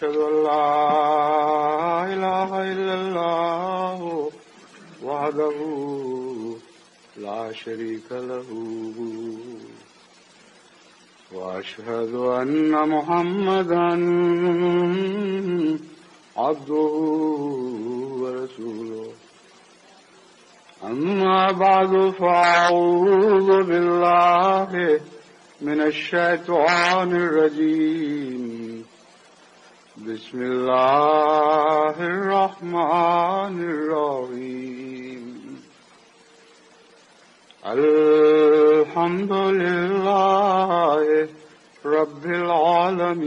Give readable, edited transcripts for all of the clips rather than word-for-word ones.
أشهد أن لا إله إلا الله وحده لا شريك له وأشهد أن محمدا عبده ورسوله أما بعد فأعوذ بالله من الشيطان الرجيم بسم الله الرحمن الرحيم الحمد لله رب العالمين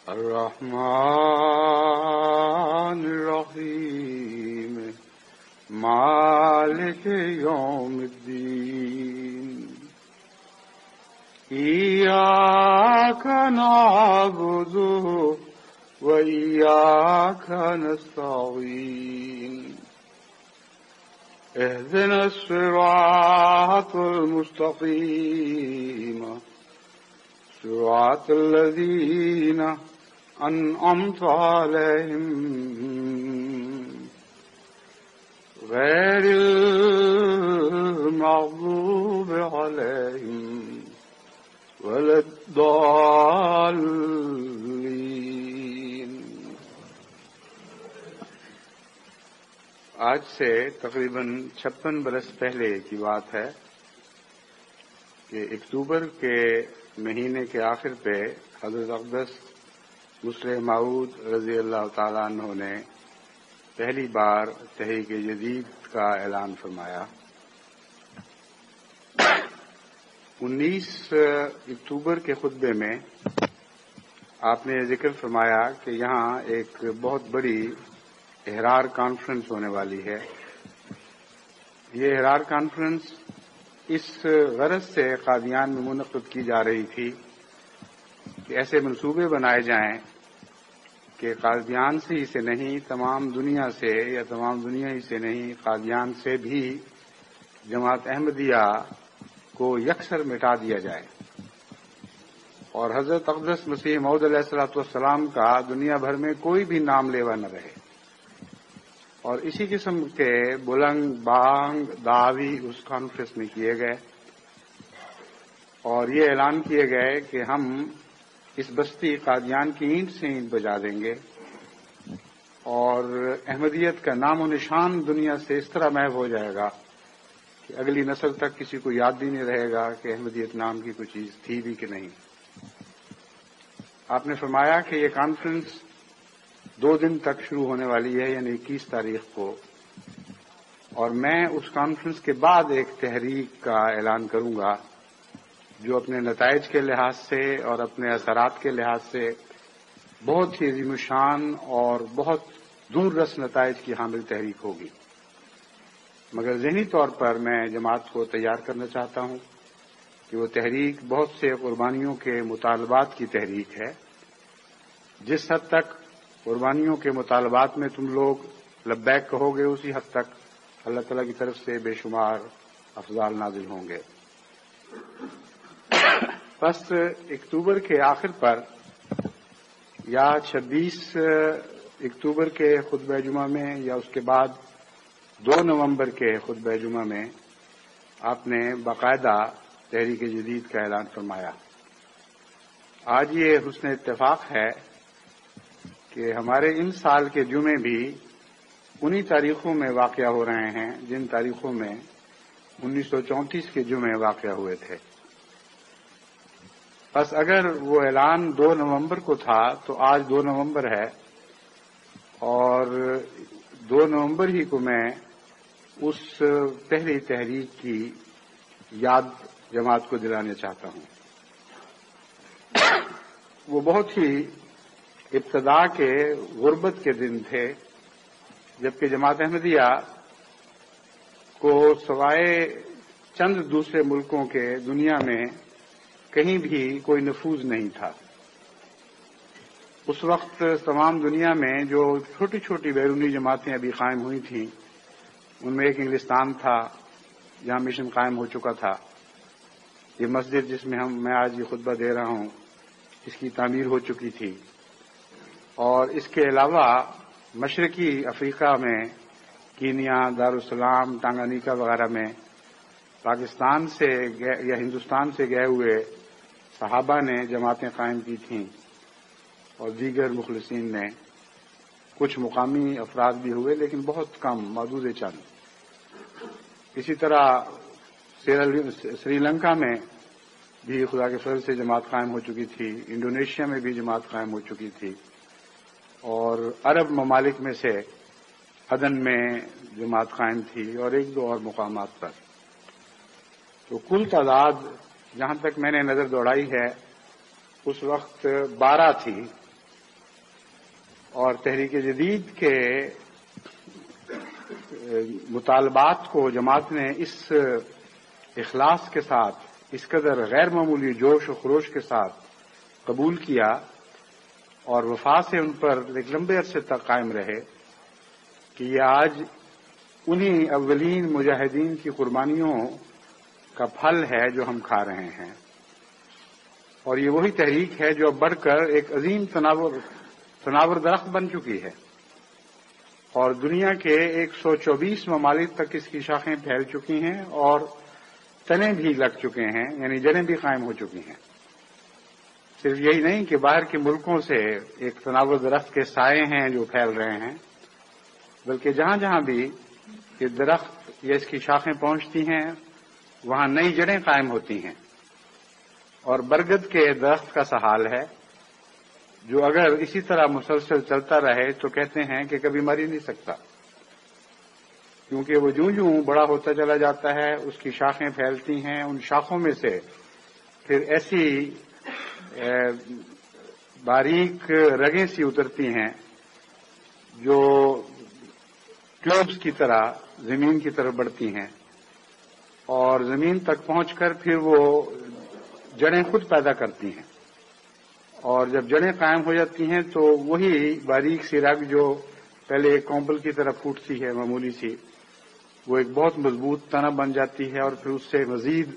الرحمن الرحيم مالك يوم الدين إياك نعبد وإياك نستعين اهدنا الصراط المستقيم صراط الذين أنعمت عليهم غير المغضوب عليهم ولا الضالين. آج سے تقریباً 56 برس پہلے کی بات ہے کہ اکتوبر کے مہینے کے آخر پہ حضرت اقدس مسلح موعود رضی اللہ تعالیٰ عنہ نے پہلی بار تحریک جدید کا اعلان فرمایا. 19 اکتوبر کے خطبے میں آپ نے ذکر فرمایا کہ یہاں ایک بہت بڑی احرار کانفرنس ہونے والی ہے. یہ احرار کانفرنس اس غرض سے قادیان میں منعقد کی جا رہی تھی کہ ایسے منصوبے بنائے جائیں کہ قادیان سے ہی سے نہیں تمام دنیا سے یا تمام دنیا ہی سے نہیں قادیان سے بھی جماعت احمدیہ کو یکسر مٹا دیا جائے اور حضرت اقدس مسیح موعود علیہ الصلوۃ والسلام کا دنیا بھر میں کوئی بھی نام لیوا نہ رہے. اور اسی قسم کے بلند بانگ دعوی اس کانفرنس میں کیے گئے اور یہ اعلان کیے گئے کہ ہم اس بستی قادیان کی اینٹ سے اینٹ بجا دیں گے اور احمدیت کا نام و نشان دنیا سے اس طرح محو ہو جائے گا کہ اگلی نسل تک کسی کو یاد بھی نہیں رہے گا کہ احمدیت نام کی کوئی چیز تھی بھی کہ نہیں. آپ نے فرمایا کہ یہ کانفرنس 2 دن تک شروع ہونے والی ہے یعنی 21 تاریخ کو اور میں اس کانفرنس کے بعد ایک تحریک کا اعلان کروں گا جو اپنے نتائج کے لحاظ سے اور اپنے اثرات کے لحاظ سے بہت ہی عظیم الشان اور بہت دور رس نتائج کی حامل تحریک ہوگی. مگر ذہنی طور پر میں جماعت کو تیار کرنا چاہتا ہوں کہ وہ تحریک بہت سے قربانیوں کے مطالبات کی تحریک ہے. جس حد تک قربانیوں کے مطالبات میں تم لوگ لبیک کہو گے اسی حد تک اللہ تعالیٰ کی طرف سے بے شمار افضال نازل ہوں گے. بس اکتوبر کے آخر پر یا 26 اکتوبر کے خطبہ جمعہ میں یا اس کے بعد 2 نومبر کے خطبہ جمعہ میں آپ نے باقاعدہ تحریک جدید کا اعلان فرمایا. آج یہ حسن اتفاق ہے کہ ہمارے ان سال کے جمعے بھی انہی تاریخوں میں واقع ہو رہے ہیں جن تاریخوں میں 1934 کے جمعے واقع ہوئے تھے. بس اگر وہ اعلان 2 نومبر کو تھا تو آج 2 نومبر ہے اور 2 نومبر ہی کو میں اس پہلی تحریک کی یاد جماعت کو دلانا چاہتا ہوں. وہ بہت ہی ابتدا کے غربت کے دن تھے جبکہ جماعت احمدیہ کو سوائے چند دوسرے ملکوں کے دنیا میں کہیں بھی کوئی نفوذ نہیں تھا. اس وقت تمام دنیا میں جو چھوٹی چھوٹی بیرونی جماعتیں ابھی قائم ہوئی تھیں ان میں ایک انگلستان تھا جہاں مشن قائم ہو چکا تھا. یہ مسجد جس میں میں آج یہ خطبہ دے رہا ہوں اس کی تعمیر ہو چکی تھی، اور اس کے علاوہ مشرقی افریقہ میں کینیا، دارالسلام، ٹانگانیکا وغیرہ میں پاکستان سے یا ہندوستان سے گئے ہوئے صحابہ نے جماعتیں قائم کی تھیں، اور دیگر مخلصین نے، کچھ مقامی افراد بھی ہوئے لیکن بہت کم، محدود چند۔ اسی طرح سری لنکا میں بھی خدا کے فضل سے جماعت قائم ہو چکی تھی، انڈونیشیا میں بھی جماعت قائم ہو چکی تھی، اور عرب ممالک میں سے عدن میں جماعت قائم تھی، اور ایک دو اور مقامات پر۔ تو کل تعداد جہاں تک میں نے نظر دوڑائی ہے اس وقت 12 تھی، اور تحریک جدید کے مطالبات کو جماعت نے اس اخلاص کے ساتھ، اس قدر غیر معمولی جوش و خروش کے ساتھ قبول کیا، اور وفا سے ان پر ایک لمبے عرصے تک قائم رہے، کہ یہ آج انہی اولین مجاہدین کی قربانیوں کا پھل ہے جو ہم کھا رہے ہیں، اور یہ وہی تحریک ہے جو اب بڑھ کر ایک عظیم تناور درخت بن چکی ہے، اور دنیا کے 124 ممالک تک اس کی شاخیں پھیل چکی ہیں، اور تنے بھی لگ چکے ہیں، یعنی جڑیں بھی قائم ہو چکی ہیں۔ صرف یہی نہیں کہ باہر کے ملکوں سے ایک تناور درخت کے سائے ہیں جو پھیل رہے ہیں، بلکہ جہاں جہاں بھی یہ درخت یا اس کی شاخیں پہنچتی ہیں وہاں نئی جڑیں قائم ہوتی ہیں، اور برگد کے درخت کا حال ہے جو اگر اسی طرح مسلسل چلتا رہے تو کہتے ہیں کہ کبھی مر ہی نہیں سکتا، کیونکہ وہ جوں بڑا ہوتا چلا جاتا ہے، اس کی شاخیں پھیلتی ہیں، ان شاخوں میں سے پھر ایسی باریک رگیں سی اترتی ہیں جو ٹیوبس کی طرح زمین کی طرف بڑھتی ہیں، اور زمین تک پہنچ کر پھر وہ جڑیں خود پیدا کرتی ہیں، اور جب جڑیں قائم ہو جاتی ہیں تو وہی باریک سی رگ جو پہلے ایک کونبل کی طرف پھوٹتی ہے معمولی سی، وہ ایک بہت مضبوط تنا بن جاتی ہے، اور پھر اس سے مزید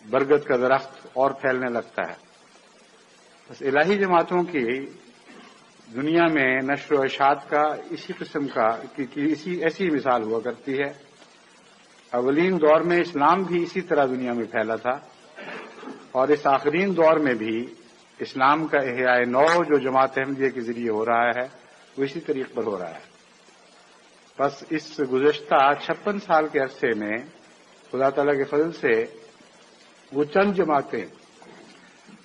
برگد کا درخت اور پھیلنے لگتا ہے۔ بس الہی جماعتوں کی دنیا میں نشر و اشاعت کا اسی قسم کا ایسی مثال ہوا کرتی ہے۔ اولین دور میں اسلام بھی اسی طرح دنیا میں پھیلا تھا، اور اس آخرین دور میں بھی اسلام کا احیاء نو جو جماعت احمدیہ کے ذریعے ہو رہا ہے وہ اسی طریق پر ہو رہا ہے۔ بس اس گزشتہ 56 سال کے عرصے میں خدا تعالیٰ کے فضل سے وہ چند جماعتیں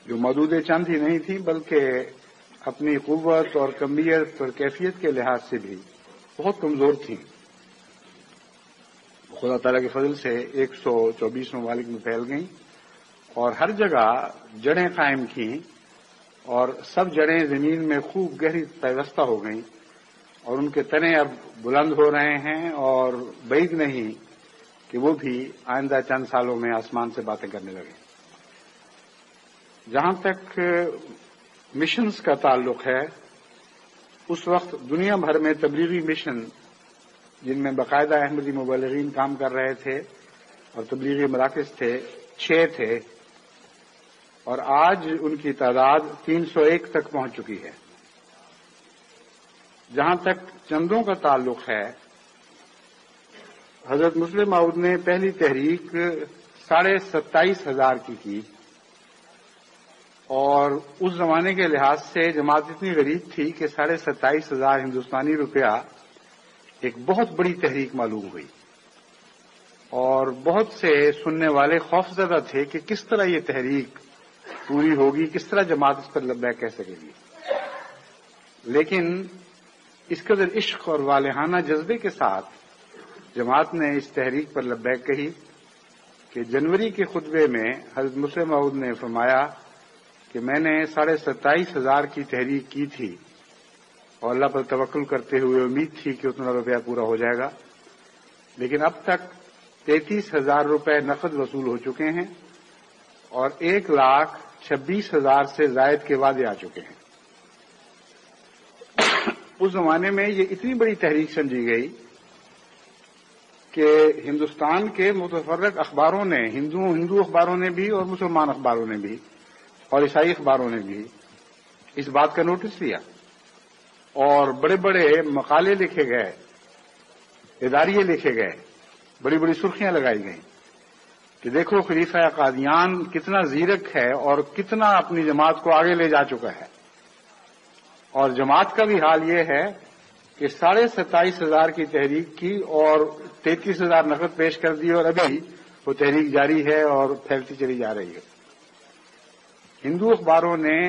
جو محدود چند ہی نہیں تھیں بلکہ اپنی قوت اور کمیت اور کیفیت کے لحاظ سے بھی بہت کمزور تھیں، خدا تعالیٰ کے فضل سے 124 ممالک میں پھیل گئیں، اور ہر جگہ جڑیں قائم کیں، اور سب جڑیں زمین میں خوب گہری پیوستہ ہو گئیں، اور ان کے تنے اب بلند ہو رہے ہیں، اور بعید نہیں کہ وہ بھی آئندہ چند سالوں میں آسمان سے باتیں کرنے لگیں۔ جہاں تک مشنز کا تعلق ہے، اس وقت دنیا بھر میں تبلیغی مشن جن میں باقاعدہ احمدی مبلغین کام کر رہے تھے اور تبلیغی مراکز تھے 6 تھے، اور آج ان کی تعداد 301 تک پہنچ چکی ہے۔ جہاں تک چندوں کا تعلق ہے، حضرت مسلم موعود نے پہلی تحریک 27,500 کی، اور اس زمانے کے لحاظ سے جماعت اتنی غریب تھی کہ 27,500 ہندوستانی روپیہ ایک بہت بڑی تحریک معلوم ہوئی، اور بہت سے سننے والے خوفزدہ تھے کہ کس طرح یہ تحریک پوری ہوگی، کس طرح جماعت اس پر لبیک کہہ سکے گی۔ لیکن اس قدر عشق اور والہانہ جذبے کے ساتھ جماعت نے اس تحریک پر لبیک کہی کہ جنوری کے خطبے میں حضرت مسلم موعود نے فرمایا کہ میں نے 27,500 کی تحریک کی تھی، اور اللہ پر توکل کرتے ہوئے امید تھی کہ اتنا روپیہ پورا ہو جائے گا، لیکن اب تک 33,000 روپے نقد وصول ہو چکے ہیں، اور 1,26,000 سے زائد کے وعدے آ چکے ہیں۔ اس زمانے میں یہ اتنی بڑی تحریک سمجھی گئی کہ ہندوستان کے متفرق اخباروں نے، ہندو اخباروں نے بھی اور مسلمان اخباروں نے بھی اور عیسائی اخباروں نے بھی اس بات کا نوٹس لیا اور بڑے بڑے مقالے لکھے گئے، اداریے لکھے گئے، بڑی بڑی سرخیاں لگائی گئیں کہ دیکھو خلیفہ قادیان کتنا زیرک ہے اور کتنا اپنی جماعت کو آگے لے جا چکا ہے۔ اور جماعت کا بھی حال یہ ہے کہ 27,500 کی تحریک کی اور 33,000 نقد پیش کر دی اور ابھی وہ تحریک جاری ہے اور پھیلتی چلی جا رہی ہے۔ ہندو اخباروں نے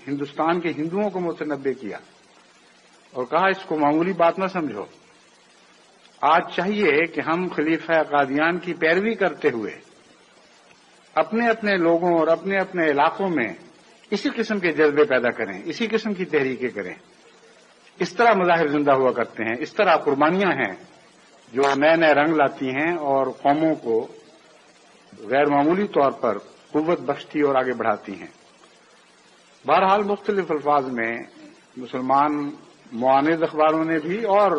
ہندوستان کے ہندوؤں کو متنبع کیا اور کہا اس کو معمولی بات نہ سمجھو، آج چاہیے کہ ہم خلیفہ قادیان کی پیروی کرتے ہوئے اپنے اپنے لوگوں اور اپنے اپنے علاقوں میں اسی قسم کے جذبے پیدا کریں، اسی قسم کی تحریکیں کریں۔ اس طرح مظاہر زندہ ہوا کرتے ہیں، اس طرح قربانیاں ہیں جو نئے نئے رنگ لاتی ہیں اور قوموں کو غیر معمولی طور پر قوت بخشتی اور آگے بڑھاتی ہیں۔ بہرحال مختلف الفاظ میں مسلمان معاند اخباروں نے بھی اور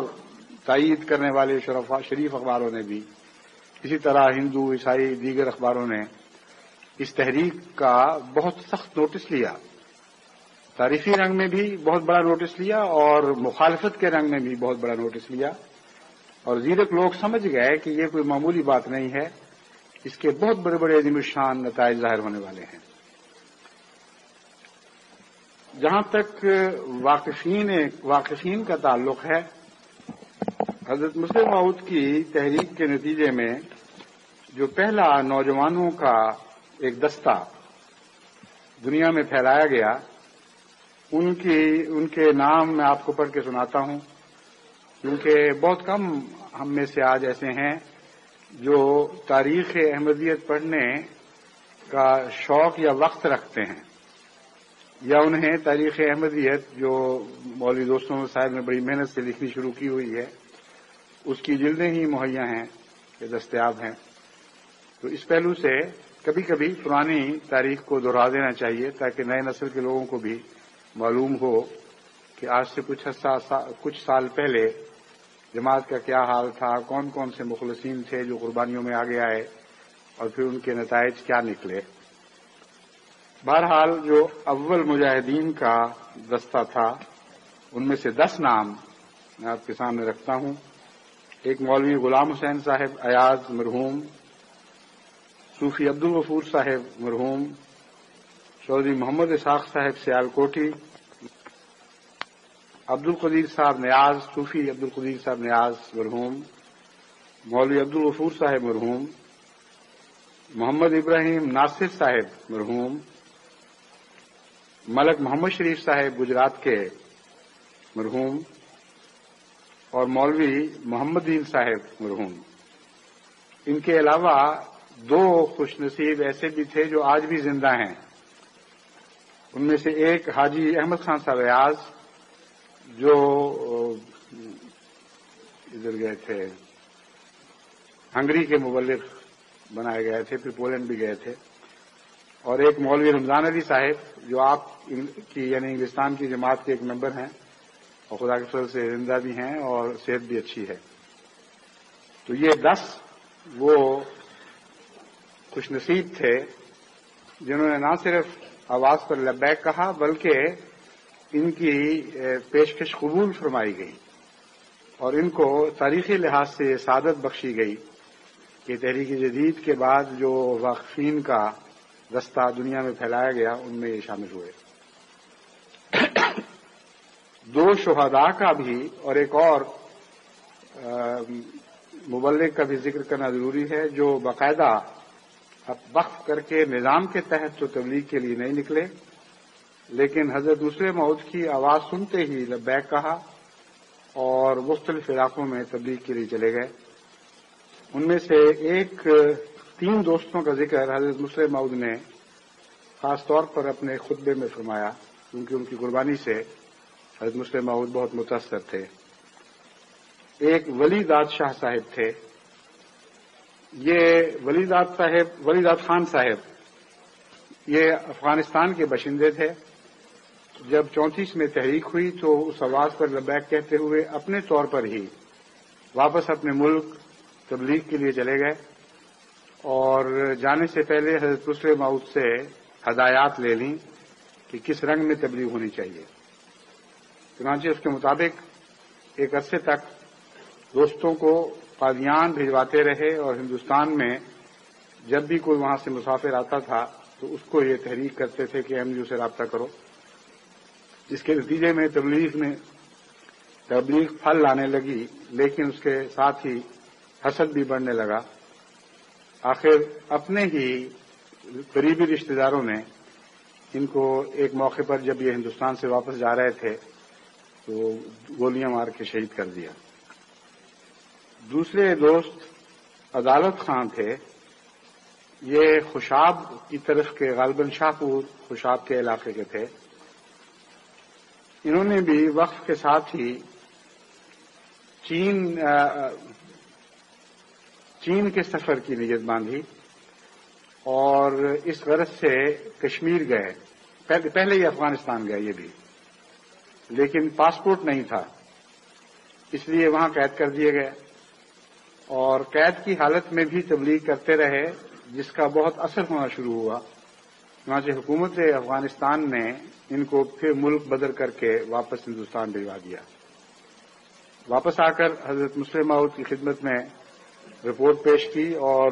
تائید کرنے والے شریف اخباروں نے بھی، اسی طرح ہندو، عیسائی، دیگر اخباروں نے اس تحریک کا بہت سخت نوٹس لیا، تاریخی رنگ میں بھی بہت بڑا نوٹس لیا اور مخالفت کے رنگ میں بھی بہت بڑا نوٹس لیا، اور زیرک لوگ سمجھ گئے کہ یہ کوئی معمولی بات نہیں ہے، اس کے بہت بڑے بڑے عظیم الشان نتائج ظاہر ہونے والے ہیں۔ جہاں تک واقفین کا تعلق ہے، حضرت مسلم موعود کی تحریک کے نتیجے میں جو پہلا نوجوانوں کا ایک دستہ دنیا میں پھیلایا گیا، ان کے نام میں آپ کو پڑھ کے سناتا ہوں، کیونکہ بہت کم ہم میں سے آج ایسے ہیں جو تاریخ احمدیت پڑھنے کا شوق یا وقت رکھتے ہیں، یا انہیں تاریخ احمدیت جو مولوی دوستوں صاحب نے بڑی محنت سے لکھنی شروع کی ہوئی ہے اس کی جلدیں ہی مہیا ہیں کہ دستیاب ہیں۔ تو اس پہلو سے کبھی کبھی پرانی تاریخ کو دہرا دینا چاہیے تاکہ نئے نسل کے لوگوں کو بھی معلوم ہو کہ آج سے کچھ سال پہلے جماعت کا کیا حال تھا، کون کون سے مخلصین تھے جو قربانیوں میں آگے آئے اور پھر ان کے نتائج کیا نکلے۔ بہرحال جو اول مجاہدین کا دستہ تھا ان میں سے 10 نام میں آپ کے سامنے رکھتا ہوں۔ ایک مولوی غلام حسین صاحب ایاز مرحوم، صوفی عبدالغفور صاحب مرحوم، چودھری محمد اسحاق صاحب سیال کوٹھی، عبدالقدیر صاحب نیاز، صوفی عبدالقدیر صاحب نیاز مرحوم، مولوی عبدالغفور صاحب مرحوم، محمد ابراہیم ناصر صاحب مرحوم، ملک محمد شریف صاحب گجرات کے مرحوم، اور مولوی محمد دین صاحب مرحوم۔ ان کے علاوہ 2 خوش نصیب ایسے بھی تھے جو آج بھی زندہ ہیں۔ ان میں سے ایک حاجی احمد خان صاحب ایاز جو ادھر گئے تھے، ہنگری کے مبلغ بنائے گئے تھے، پھر پولینڈ بھی گئے تھے، اور ایک مولوی رمضان علی صاحب جو آپ کی یعنی انگلستان کی جماعت کے ایک ممبر ہیں اور خدا کے فضل سے زندہ بھی ہیں اور صحت بھی اچھی ہے۔ تو یہ 10 وہ خوش نصیب تھے جنہوں نے نہ صرف آواز پر لبیک کہا بلکہ ان کی پیشکش قبول فرمائی گئی اور ان کو تاریخی لحاظ سے سعادت بخشی گئی کہ تحریک جدید کے بعد جو واقفین کا دستہ دنیا میں پھیلایا گیا ان میں یہ شامل ہوئے۔ 2 شہداء کا بھی اور ایک اور مبلغ کا بھی ذکر کرنا ضروری ہے جو باقاعدہ وقف کر کے نظام کے تحت تو تبلیغ کے لیے نہیں نکلے، لیکن حضرت مسلم موعود کی آواز سنتے ہی لبیک کہا اور مختلف علاقوں میں تبلیغ کے لیے چلے گئے۔ ان میں سے 3 دوستوں کا ذکر حضرت مسلم موعود نے خاص طور پر اپنے خطبے میں فرمایا کیونکہ ان کی قربانی سے حضرت مسلم موعود بہت متاثر تھے۔ ایک ولی داد شاہ صاحب تھے، یہ ولی داد خان صاحب یہ افغانستان کے باشندے تھے۔ جب 34 میں تحریک ہوئی تو اس آواز پر لبیک کہتے ہوئے اپنے طور پر ہی واپس اپنے ملک تبلیغ کے لیے چلے گئے اور جانے سے پہلے حضرت مسلم موعود سے ہدایات لے لیں کہ کس رنگ میں تبلیغ ہونی چاہیے۔ چنانچہ اس کے مطابق ایک عرصے تک دوستوں کو قادیان بھجواتے رہے اور ہندوستان میں جب بھی کوئی وہاں سے مسافر آتا تھا تو اس کو یہ تحریک کرتے تھے کہ ایم یو سے رابطہ کرو، جس کے نتیجے میں تبلیغ پھل لانے لگی، لیکن اس کے ساتھ ہی حسد بھی بڑھنے لگا۔ آخر اپنے ہی قریبی رشتہ داروں نے ان کو ایک موقع پر جب یہ ہندوستان سے واپس جا رہے تھے تو گولیاں مار کے شہید کر دیا۔ دوسرے دوست عدالت خان تھے، یہ خوشاب کی طرف کے غالباً شاہپور خوشاب کے علاقے کے تھے۔ انہوں نے بھی وقت کے ساتھ ہی چین کے سفر کی نیت باندھی اور اس غرض سے کشمیر گئے۔ پہلے ہی افغانستان گئے یہ بھی، لیکن پاسپورٹ نہیں تھا، اس لیے وہاں قید کر دیے گئے اور قید کی حالت میں بھی تبلیغ کرتے رہے، جس کا بہت اثر ہونا شروع ہوا۔ چنانچہ حکومت افغانستان نے ان کو پھر ملک بدر کر کے واپس ہندوستان بھجوا دیا۔ واپس آ کر حضرت مسلم موعود کی خدمت میں رپورٹ پیش کی اور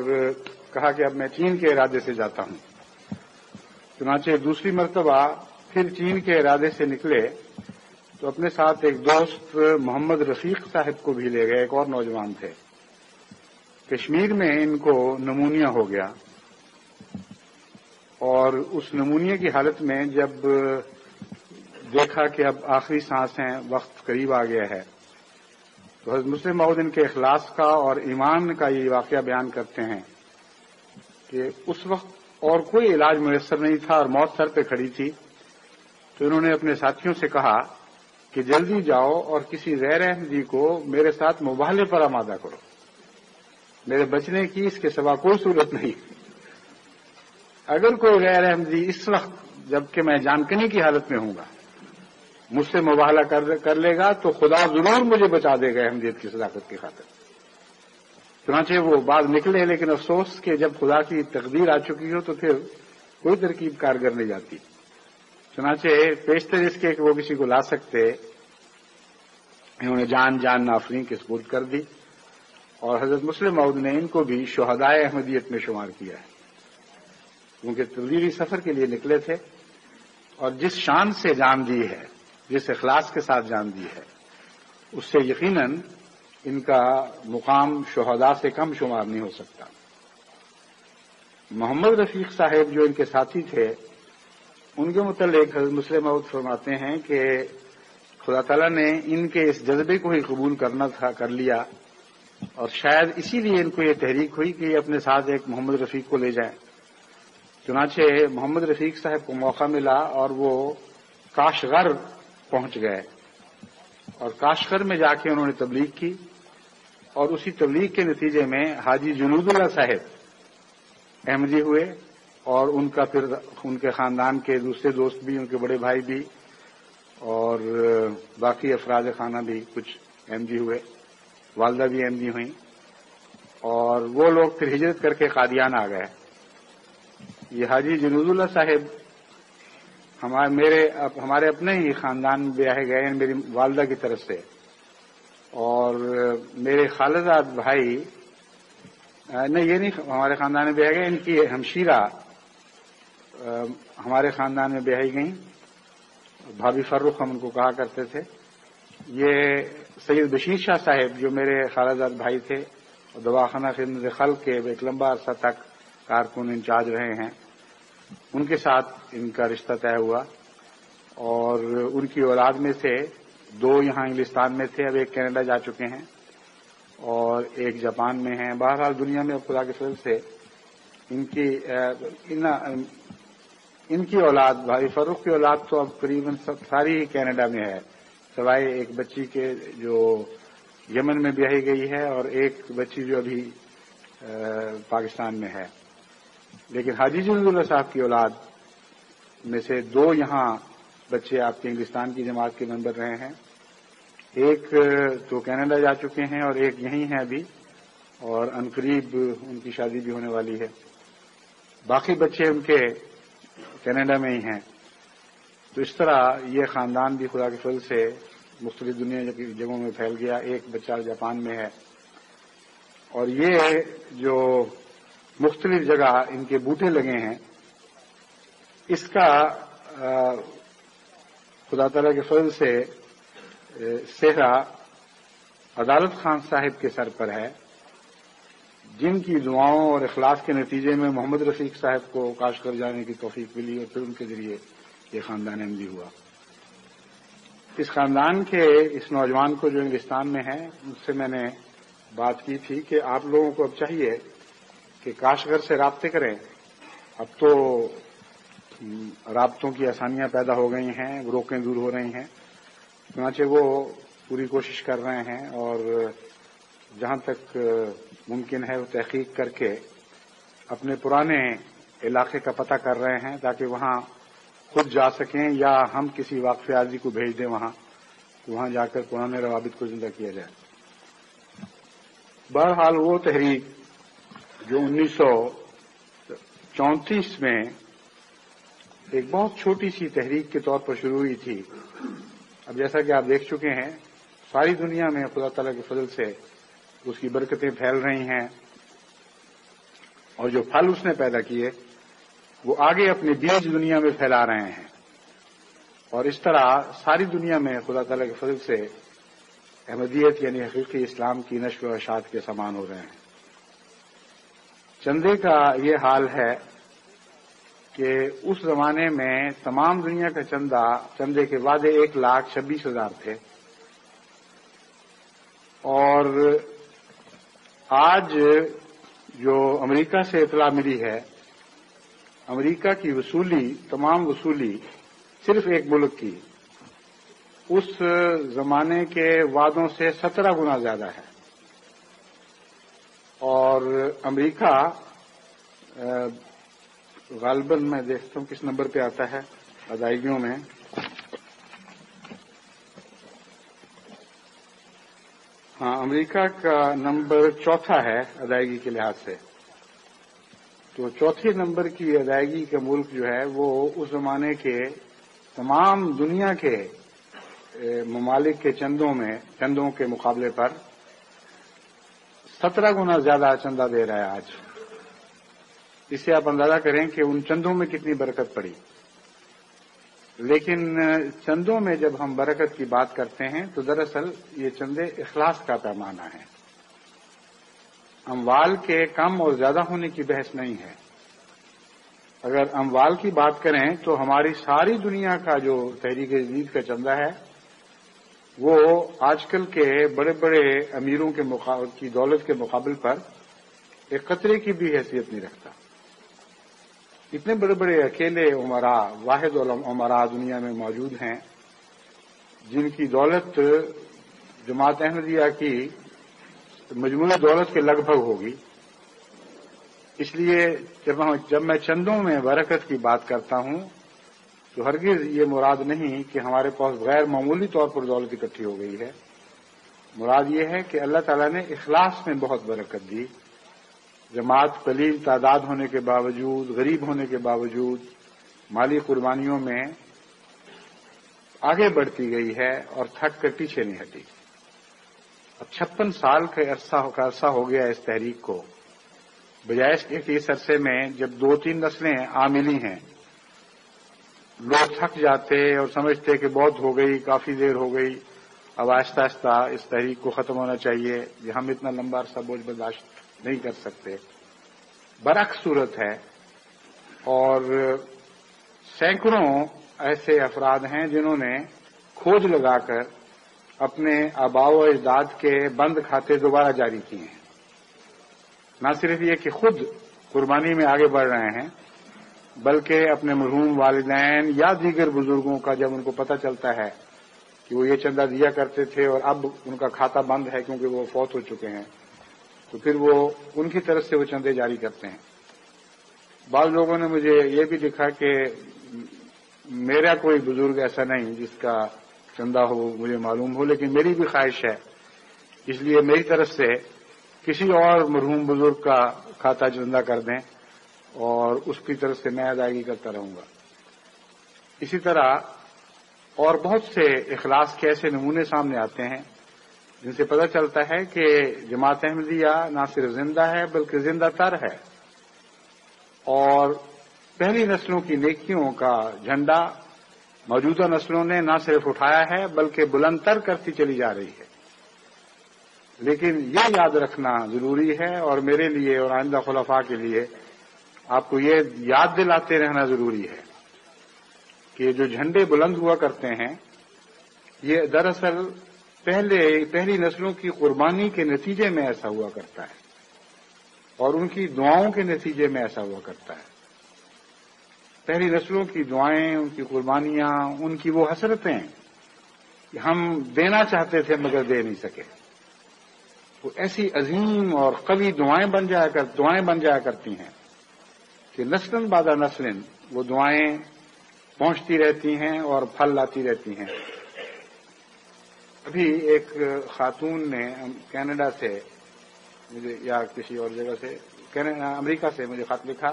کہا کہ اب میں چین کے ارادے سے جاتا ہوں۔ چنانچہ دوسری مرتبہ پھر چین کے ارادے سے نکلے تو اپنے ساتھ ایک دوست محمد رفیق صاحب کو بھی لے گئے، ایک اور نوجوان تھے۔ کشمیر میں ان کو نمونیا ہو گیا اور اس نمونیا کی حالت میں جب دیکھا کہ اب آخری سانس ہیں، وقت قریب آ گیا ہے، تو حضرت مسلم موعود ان کے اخلاص کا اور ایمان کا یہ واقعہ بیان کرتے ہیں کہ اس وقت اور کوئی علاج میسر نہیں تھا اور موت سر پہ کھڑی تھی، تو انہوں نے اپنے ساتھیوں سے کہا کہ جلدی جاؤ اور کسی غیر احمدی کو میرے ساتھ مباہلے پر آمادہ کرو، میرے بچنے کی اس کے سوا کوئی صورت نہیں۔ اگر کوئی غیر احمدی اس وقت جبکہ میں جانکنی کی حالت میں ہوں گا مجھ سے مباہلہ کر لے گا تو خدا ضرور مجھے بچا دے گا احمدیت کی صداقت کی خاطر۔ چنانچہ وہ بعد نکلے، لیکن افسوس کہ جب خدا کی تقدیر آ چکی ہو تو پھر کوئی ترکیب کارگر نہیں جاتی۔ چنانچہ پیشتر اس کے کہ وہ کسی کو لا سکتے، انہوں نے جان آفرین کے سپرد کر دی اور حضرت مسلم موعود نے ان کو بھی شہدائے احمدیت میں شمار کیا ہے، کیونکہ تبلیغی سفر کے لیے نکلے تھے اور جس شان سے جان دی ہے، جس اخلاص کے ساتھ جان دی ہے، اس سے یقیناً ان کا مقام شہداء سے کم شمار نہیں ہو سکتا۔ محمد رفیق صاحب جو ان کے ساتھی تھے، ان کے متعلق حضرت مسلم موعود فرماتے ہیں کہ خدا تعالیٰ نے ان کے اس جذبے کو ہی قبول کر لیا اور شاید اسی لیے ان کو یہ تحریک ہوئی کہ یہ اپنے ساتھ ایک محمد رفیق کو لے جائیں۔ چنانچہ محمد رفیق صاحب کو موقع ملا اور وہ کاشغر پہنچ گئے اور کاشغر میں جا کے انہوں نے تبلیغ کی اور اسی تبلیغ کے نتیجے میں حاجی جنود اللہ صاحب احمدی ہوئے اور ان کا پھر ان کے خاندان کے دوسرے دوست بھی، ان کے بڑے بھائی بھی اور باقی افراد خانہ بھی کچھ احمدی ہوئے، والدہ بھی احمدی ہوئیں اور وہ لوگ پھر ہجرت کر کے قادیان آ گئے۔ یہ حاجی جنود اللہ صاحب ہمارے اپنے ہی خاندان میں بیاہے گئے ہیں، میری والدہ کی طرف سے، اور میرے خالزاد بھائی نہیں، یہ نہیں ہمارے خاندان میں بیاہے گئے، ان کی ہمشیرہ ہمارے خاندان میں بیاہی گئیں، بھابھی فرخ ہم ان کو کہا کرتے تھے۔ یہ سید بشیر شاہ صاحب جو میرے خالزاد بھائی تھے اور دواخانہ خدمت خلق کے ایک لمبا عرصہ تک کارکن انچارج رہے ہیں، ان کے ساتھ ان کا رشتہ طے ہوا اور ان کی اولاد میں سے 2 یہاں انگلستان میں تھے، اب ایک کینیڈا جا چکے ہیں اور ایک جاپان میں ہیں۔ بہرحال دنیا میں اب خدا کے فضل سے ان کی اولاد، بھائی فاروق کی اولاد تو اب قریباً ساری کینیڈا میں ہے، سوائے ایک بچی کے جو یمن میں بیاہی گئی ہے اور ایک بچی جو ابھی پاکستان میں ہے۔ لیکن حاجی جنود اللہ صاحب کی اولاد میں سے 2 یہاں بچے آپ کے انگلستان کی جماعت کے ممبر رہے ہیں، ایک تو کینیڈا جا چکے ہیں اور ایک یہیں ہیں ابھی، اور عنقریب ان کی شادی بھی ہونے والی ہے۔ باقی بچے ان کے کینیڈا میں ہی ہیں۔ تو اس طرح یہ خاندان بھی خدا کے فضل سے مختلف دنیا کی جگہوں میں پھیل گیا. ایک بچہ جاپان میں ہے، اور یہ جو مختلف جگہ ان کے بوٹے لگے ہیں، اس کا خدا تعالیٰ کے فضل سے سہرا عدالت خان صاحب کے سر پر ہے، جن کی دعاؤں اور اخلاص کے نتیجے میں محمد رفیق صاحب کو کاشغر جانے کی توفیق ملی اور پھر ان کے ذریعے یہ خاندان احمدی ہوا. اس خاندان کے اس نوجوان کو جو انگلستان میں ہے، ان سے میں نے بات کی تھی کہ آپ لوگوں کو اب چاہیے کہ کاشغر سے رابطے کریں. اب تو رابطوں کی آسانیاں پیدا ہو گئی ہیں، روکیں دور ہو رہی ہیں، چنانچہ وہ پوری کوشش کر رہے ہیں اور جہاں تک ممکن ہے وہ تحقیق کر کے اپنے پرانے علاقے کا پتہ کر رہے ہیں تاکہ وہاں خود جا سکیں یا ہم کسی واقف عارضی کو بھیج دیں وہاں جا کر پرانے روابط کو زندہ کیا جائے. بہرحال وہ تحریک جو 1934 میں ایک بہت چھوٹی سی تحریک کے طور پر شروع ہوئی تھی، اب جیسا کہ آپ دیکھ چکے ہیں ساری دنیا میں خدا تعالیٰ کے فضل سے اس کی برکتیں پھیل رہی ہیں، اور جو پھل اس نے پیدا کیے وہ آگے اپنے بیج دنیا میں پھیلا رہے ہیں، اور اس طرح ساری دنیا میں خدا تعالیٰ کے فضل سے احمدیت یعنی حقیقی اسلام کی نشر و اشاعت کے سامان ہو رہے ہیں. چندے کا یہ حال ہے کہ اس زمانے میں تمام دنیا کا چندے کے وعدے 1,26,000 تھے، اور آج جو امریکہ سے اطلاع ملی ہے، امریکہ کی تمام وصولی صرف ایک ملک کی اس زمانے کے وعدوں سے 17 گنا زیادہ ہے. اور امریکہ غالباً میں دیکھتا ہوں کس نمبر پہ آتا ہے ادائیگیوں میں. ہاں، امریکہ کا نمبر 4 ہے ادائیگی کے لحاظ سے. تو 4 نمبر کی ادائیگی کا ملک جو ہے وہ اس زمانے کے تمام دنیا کے ممالک کے چندوں کے مقابلے پر 17 گنا زیادہ چندہ دے رہا ہے آج. اس سے آپ اندازہ کریں کہ ان چندوں میں کتنی برکت پڑی. لیکن چندوں میں جب ہم برکت کی بات کرتے ہیں تو دراصل یہ چندے اخلاص کا پیمانہ ہے. اموال کے کم اور زیادہ ہونے کی بحث نہیں ہے. اگر اموال کی بات کریں تو ہماری ساری دنیا کا جو تحریک جدید کا چندہ ہے وہ آج کل کے بڑے بڑے امیروں کی دولت کے مقابل پر ایک قطرے کی بھی حیثیت نہیں رکھتا. اتنے بڑے بڑے اکیلے عمراء، واحد عمراء دنیا میں موجود ہیں جن کی دولت جماعت احمدیہ کی مجموعی دولت کے لگ بھگ ہوگی. اس لیے جب میں چندوں میں برکت کی بات کرتا ہوں تو ہرگز یہ مراد نہیں کہ ہمارے پاس غیر معمولی طور پر دولت اکٹھی ہو گئی ہے. مراد یہ ہے کہ اللہ تعالیٰ نے اخلاص میں بہت برکت دی. جماعت قلیل تعداد ہونے کے باوجود، غریب ہونے کے باوجود مالی قربانیوں میں آگے بڑھتی گئی ہے اور تھک کر پیچھے نہیں ہٹی. اب 56 سال کا عرصہ ہو گیا اس تحریک کو، بجائے اس کے کہ اس عرصے میں جب 2-3 نسلیں آ ملی ہیں لوگ تھک جاتے اور سمجھتے کہ بہت ہو گئی، کافی دیر ہو گئی، اب آہستہ آہستہ اس تحریک کو ختم ہونا چاہیے، یہ ہم اتنا لمبا عرصہ بوجھ برداشت نہیں کر سکتے. برعکس صورت ہے، اور سینکڑوں ایسے افراد ہیں جنہوں نے کھوج لگا کر اپنے آباء و اجداد کے بند کھاتے دوبارہ جاری کیے ہیں. نہ صرف یہ کہ خود قربانی میں آگے بڑھ رہے ہیں بلکہ اپنے مرحوم والدین یا دیگر بزرگوں کا جب ان کو پتہ چلتا ہے کہ وہ یہ چندہ دیا کرتے تھے اور اب ان کا کھاتہ بند ہے کیونکہ وہ فوت ہو چکے ہیں، تو پھر وہ ان کی طرف سے وہ چندے جاری کرتے ہیں. بعض لوگوں نے مجھے یہ بھی لکھا کہ میرا کوئی بزرگ ایسا نہیں جس کا چندہ ہو مجھے معلوم ہو، لیکن میری بھی خواہش ہے، اس لیے میری طرف سے کسی اور مرحوم بزرگ کا کھاتہ چندہ کر دیں اور اس کی طرف سے میں ادائیگی کرتا رہوں گا. اسی طرح اور بہت سے اخلاص کے ایسے نمونے سامنے آتے ہیں جن سے پتہ چلتا ہے کہ جماعت احمدیہ نہ صرف زندہ ہے بلکہ زندہ تر ہے، اور پہلی نسلوں کی نیکیوں کا جھنڈا موجودہ نسلوں نے نہ صرف اٹھایا ہے بلکہ بلند تر کرتی چلی جا رہی ہے۔ لیکن یہ یاد رکھنا ضروری ہے، اور میرے لیے اور آئندہ خلفاء کے لیے آپ کو یہ یاد دلاتے رہنا ضروری ہے کہ جو جھنڈے بلند ہوا کرتے ہیں یہ دراصل پہلی نسلوں کی قربانی کے نتیجے میں ایسا ہوا کرتا ہے، اور ان کی دعاؤں کے نتیجے میں ایسا ہوا کرتا ہے۔ پہلی نسلوں کی دعائیں، ان کی قربانیاں، ان کی وہ حسرتیں کہ ہم دینا چاہتے تھے مگر دے نہیں سکے، وہ ایسی عظیم اور قوی دعائیں بن جایا کرتی ہیں کہ نسل بعد نسل وہ دعائیں پہنچتی رہتی ہیں اور پھل لاتی رہتی ہیں۔ ابھی ایک خاتون نے کینیڈا سے مجھے یا کسی اور جگہ سے امریکہ سے مجھے خط لکھا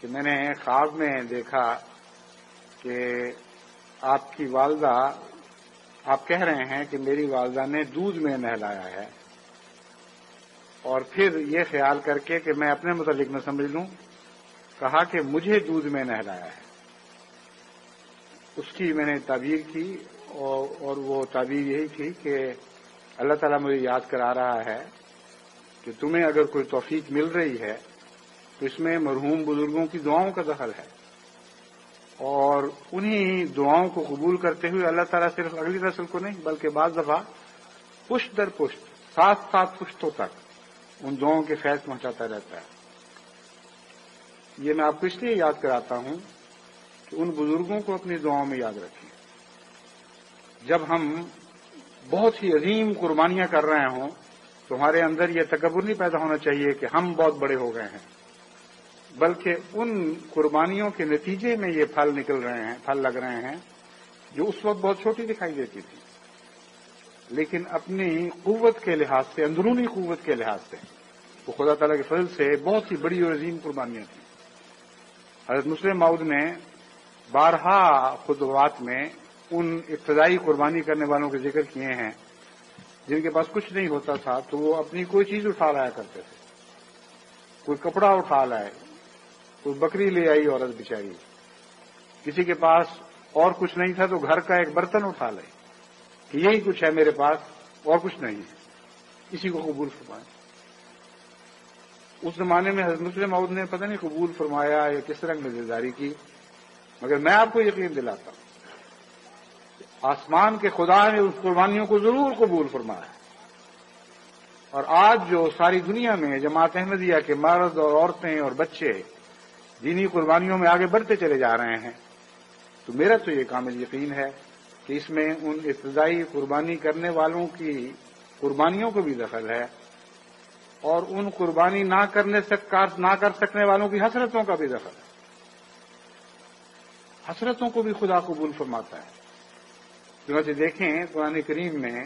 کہ میں نے خواب میں دیکھا کہ آپ کی والدہ، آپ کہہ رہے ہیں کہ میری والدہ نے دودھ میں نہلایا ہے، اور پھر یہ خیال کر کے کہ میں اپنے متعلق نہ سمجھ لوں کہا کہ مجھے دودھ میں نہلایا ہے۔ اس کی میں نے تعبیر کی، اور وہ تعبیر یہی تھی کہ اللہ تعالیٰ مجھے یاد کرا رہا ہے کہ تمہیں اگر کوئی توفیق مل رہی ہے تو اس میں مرحوم بزرگوں کی دعاؤں کا دخل ہے، اور انہی دعاؤں کو قبول کرتے ہوئے اللہ تعالیٰ صرف اگلی نسل کو نہیں بلکہ بعض دفعہ پشت در پشت 7 پشتوں تک ان دعاؤں کے فیض پہنچاتا رہتا ہے۔ یہ میں آپ کو اس لیے یاد کراتا ہوں کہ ان بزرگوں کو اپنی دعاؤں میں یاد رکھیں۔ جب ہم بہت ہی عظیم قربانیاں کر رہے ہوں تو ہمارے اندر یہ تکبر نہیں پیدا ہونا چاہیے کہ ہم بہت بڑے ہو گئے ہیں، بلکہ ان قربانیوں کے نتیجے میں یہ پھل لگ رہے ہیں جو اس وقت بہت چھوٹی دکھائی دیتی تھی، لیکن اپنی قوت کے لحاظ سے، اندرونی قوت کے لحاظ سے وہ خدا تعالیٰ کے فضل سے بہت ہی بڑی اور عظیم قربانیاں تھیں۔ حضرت مسلم موعود نے بارہا خطبات میں ان ابتدائی قربانی کرنے والوں کے ذکر کیے ہیں جن کے پاس کچھ نہیں ہوتا تھا تو وہ اپنی کوئی چیز اٹھا لایا کرتے تھے، کوئی کپڑا اٹھا لائے، کوئی بکری لے آئی عورت بیچاری، کسی کے پاس اور کچھ نہیں تھا تو گھر کا ایک برتن اٹھا لے کہ یہی کچھ ہے میرے پاس اور کچھ نہیں ہے، اسی کو قبول فرمائے۔ اس زمانے میں حضرت مسلم موعود نے پتہ نہیں قبول فرمایا یا کس طرح نظرداری کی، مگر میں آپ کو یقین دلاتا ہوں آسمان کے خدا نے اس قربانیوں کو ضرور قبول فرمایا۔ اور آج جو ساری دنیا میں جماعت احمدیہ کے مرد اور عورتیں اور بچے دینی قربانیوں میں آگے بڑھتے چلے جا رہے ہیں، تو میرا تو یہ کامل یقین ہے کہ اس میں ان ابتدائی قربانی کرنے والوں کی قربانیوں کو بھی دخل ہے، اور ان قربانی نہ کر سکنے والوں کی حسرتوں کا بھی دخل ہے۔ حسرتوں کو بھی خدا قبول فرماتا ہے۔ چنانچہ دیکھیں قرآن کریم میں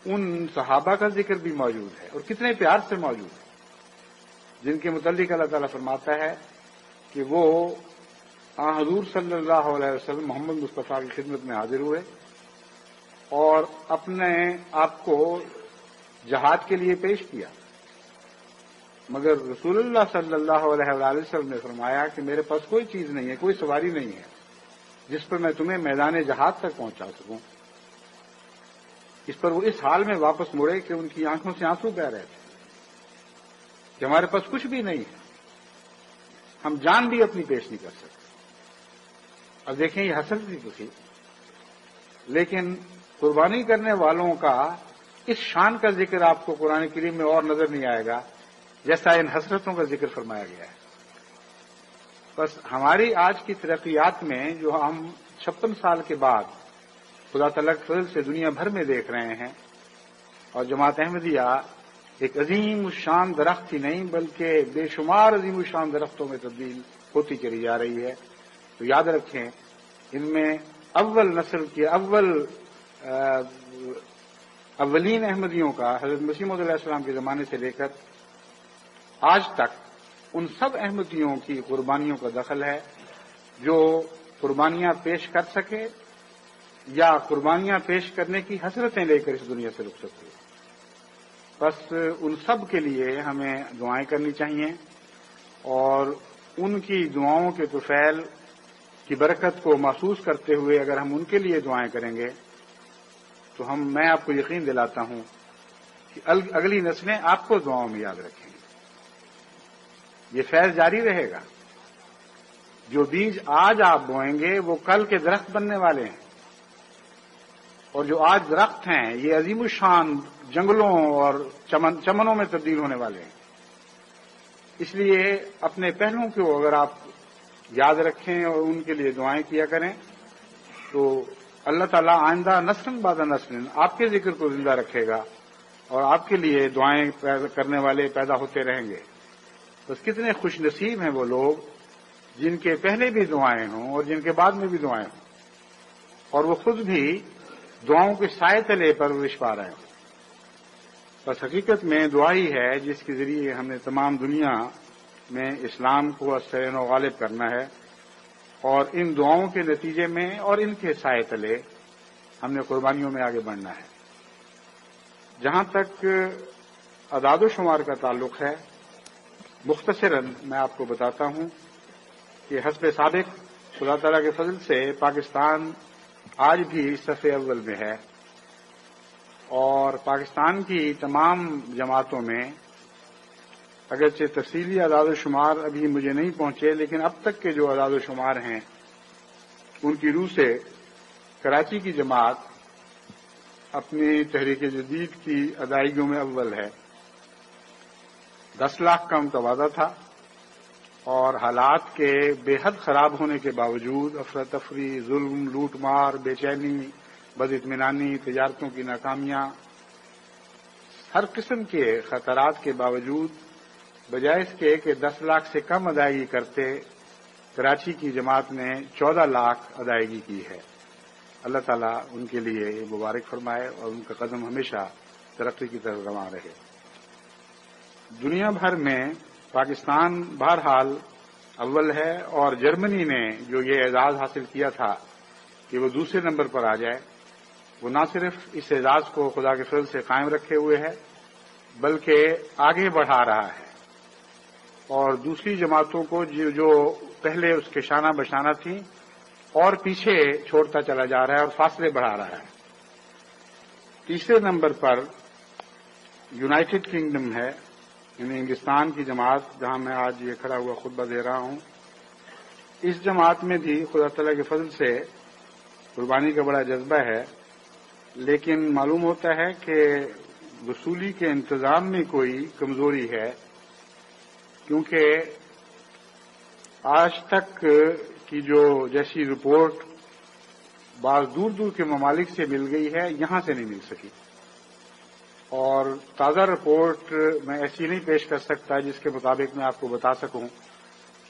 ان صحابہ کا ذکر بھی موجود ہے، اور کتنے پیار سے موجود ہے، جن کے متعلق اللہ تعالیٰ فرماتا ہے کہ وہ حضور صلی اللہ علیہ وسلم محمد مصطفیٰ کی خدمت میں حاضر ہوئے اور اپنے آپ کو جہاد کے لیے پیش کیا، مگر رسول اللہ صلی اللہ علیہ وآلہ وسلم نے فرمایا کہ میرے پاس کوئی چیز نہیں ہے، کوئی سواری نہیں ہے جس پر میں تمہیں میدان جہاد تک پہنچا سکوں۔ اس پر وہ اس حال میں واپس مڑے کہ ان کی آنکھوں سے آنسو بہہ رہے تھے کہ ہمارے پاس کچھ بھی نہیں ہے، ہم جان بھی اپنی پیش نہیں کر سکتے۔ اب دیکھیں یہ حسرت بھی تھی، لیکن قربانی کرنے والوں کا اس شان کا ذکر آپ کو قرآن کریم میں اور نظر نہیں آئے گا جیسا ان حسرتوں کا ذکر فرمایا گیا ہے۔ بس ہماری آج کی ترقیات میں جو ہم 56 سال کے بعد خدا تعالیٰ کے فضل سے دنیا بھر میں دیکھ رہے ہیں، اور جماعت احمدیہ ایک عظیم الشان درخت ہی نہیں بلکہ بے شمار عظیم الشان درختوں میں تبدیل ہوتی چلی جا رہی ہے، تو یاد رکھیں ان میں اول نسل کے اولین احمدیوں کا حضرت مسیح موعود علیہ السلام کے زمانے سے لے کر آج تک ان سب احمدیوں کی قربانیوں کا دخل ہے جو قربانیاں پیش کر سکے یا قربانیاں پیش کرنے کی حسرتیں لے کر اس دنیا سے رخصت ہوئے. بس ان سب کے لیے ہمیں دعائیں کرنی چاہیے، اور ان کی دعاؤں کے طفیل کی برکت کو محسوس کرتے ہوئے اگر ہم ان کے لیے دعائیں کریں گے تو میں آپ کو یقین دلاتا ہوں کہ اگلی نسلیں آپ کو دعاؤں میں یاد رکھیں گی. یہ فیض جاری رہے گا. جو بیج آج آپ بوئیں گے وہ کل کے درخت بننے والے ہیں، اور جو آج درخت ہیں یہ عظیم الشان جنگلوں اور چمنوں میں تبدیل ہونے والے ہیں. اس لیے اپنے پہلوؤں کو اگر آپ یاد رکھیں اور ان کے لیے دعائیں کیا کریں تو اللہ تعالیٰ آئندہ نسل بعد نسل آپ کے ذکر کو زندہ رکھے گا اور آپ کے لیے دعائیں کرنے والے پیدا ہوتے رہیں گے. بس کتنے خوش نصیب ہیں وہ لوگ جن کے پہلے بھی دعائیں ہوں اور جن کے بعد میں بھی دعائیں ہوں، اور وہ خود بھی دعاؤں کے سائے تلے پرورش پا رہے ہوں. بس حقیقت میں دعا ہی ہے جس کے ذریعے ہم نے تمام دنیا میں اسلام کو اثر و غالب کرنا ہے، اور ان دعاؤں کے نتیجے میں اور ان کے سائے تلے ہم نے قربانیوں میں آگے بڑھنا ہے. جہاں تک اعداد و شمار کا تعلق ہے، مختصراً میں آپ کو بتاتا ہوں کہ حسب سابق خدا تعالیٰ کے فضل سے پاکستان آج بھی صف اول میں ہے، اور پاکستان کی تمام جماعتوں میں اگرچہ تفصیلی اعداد و شمار ابھی مجھے نہیں پہنچے، لیکن اب تک کے جو اعداد و شمار ہیں ان کی روح سے کراچی کی جماعت اپنی تحریک جدید کی ادائیگیوں میں اول ہے. 10 لاکھ کا ان کا وعدہ تھا، اور حالات کے بے حد خراب ہونے کے باوجود، افراتفری، ظلم، لوٹ مار، بے چینی، بد اطمینانی، تجارتوں کی ناکامیاں، ہر قسم کے خطرات کے باوجود بجائے اس کے کہ 10 لاکھ سے کم ادائیگی کرتے، کراچی کی جماعت نے 14 لاکھ ادائیگی کی ہے. اللہ تعالیٰ ان کے لیے یہ مبارک فرمائے اور ان کا قدم ہمیشہ ترقی کی طرف رواں رہے. دنیا بھر میں پاکستان بہرحال اول ہے، اور جرمنی نے جو یہ اعزاز حاصل کیا تھا کہ وہ دوسرے نمبر پر آ جائے، وہ نہ صرف اس اعزاز کو خدا کے فضل سے قائم رکھے ہوئے ہے بلکہ آگے بڑھا رہا ہے، اور دوسری جماعتوں کو جو پہلے اس کے شانہ بشانہ تھیں اور پیچھے چھوڑتا چلا جا رہا ہے اور فاصلے بڑھا رہا ہے. تیسرے نمبر پر یونائٹڈ کنگڈم ہے، یعنی انگلستان کی جماعت جہاں میں آج یہ کھڑا ہوا خطبہ دے رہا ہوں. اس جماعت میں بھی خدا تعالیٰ کے فضل سے قربانی کا بڑا جذبہ ہے، لیکن معلوم ہوتا ہے کہ وصولی کے انتظام میں کوئی کمزوری ہے، کیونکہ آج تک کی جو جیسی رپورٹ بعض دور دور کے ممالک سے مل گئی ہے یہاں سے نہیں مل سکی، اور تازہ رپورٹ میں ایسی نہیں پیش کر سکتا جس کے مطابق میں آپ کو بتا سکوں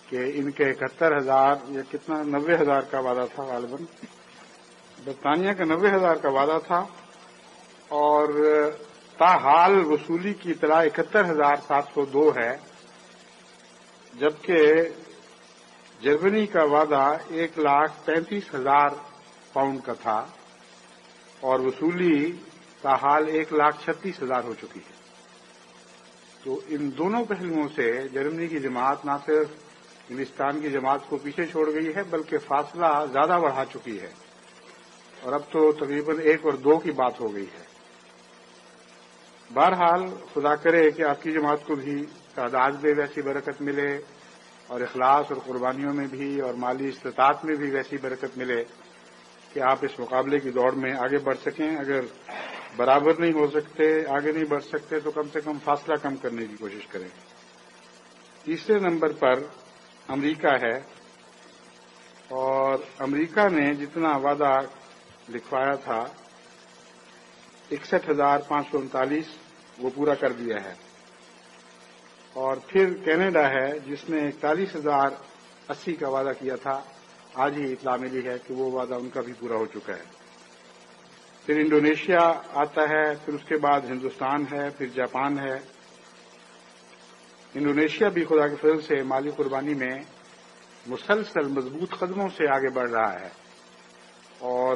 کہ ان کے 71,000 یا کتنا 90,000 کا وعدہ تھا، غالباً برطانیہ کا 90,000 کا وعدہ تھا، اور تاحال وصولی کی اطلاع 71,702 ہے، جبکہ جرمنی کا وعدہ 1,35,000 پاؤنڈ کا تھا، اور وصولی تاحال 1,36,000 ہو چکی ہے. تو ان دونوں پہلوؤں سے جرمنی کی جماعت نہ صرف انگلستان کی جماعت کو پیچھے چھوڑ گئی ہے بلکہ فاصلہ زیادہ بڑھا چکی ہے، اور اب تو تقریباً 1 اور 2 کی بات ہو گئی ہے. بہرحال خدا کرے کہ آپ کی جماعت کو بھی تعداد میں ویسی برکت ملے، اور اخلاص اور قربانیوں میں بھی اور مالی استطاعت میں بھی ویسی برکت ملے کہ آپ اس مقابلے کی دوڑ میں آگے بڑھ سکیں. اگر برابر نہیں ہو سکتے، آگے نہیں بڑھ سکتے، تو کم سے کم فاصلہ کم کرنے کی کوشش کریں. تیسرے نمبر پر امریکہ ہے، اور امریکہ نے جتنا وعدہ لکھوایا تھا 61,539 وہ پورا کر دیا ہے. اور پھر کینیڈا ہے جس نے 41,080 کا وعدہ کیا تھا، آج ہی اطلاع ملی ہے کہ وہ وعدہ ان کا بھی پورا ہو چکا ہے. پھر انڈونیشیا آتا ہے، پھر اس کے بعد ہندوستان ہے، پھر جاپان ہے. انڈونیشیا بھی خدا کے فضل سے مالی قربانی میں مسلسل مضبوط قدموں سے آگے بڑھ رہا ہے، اور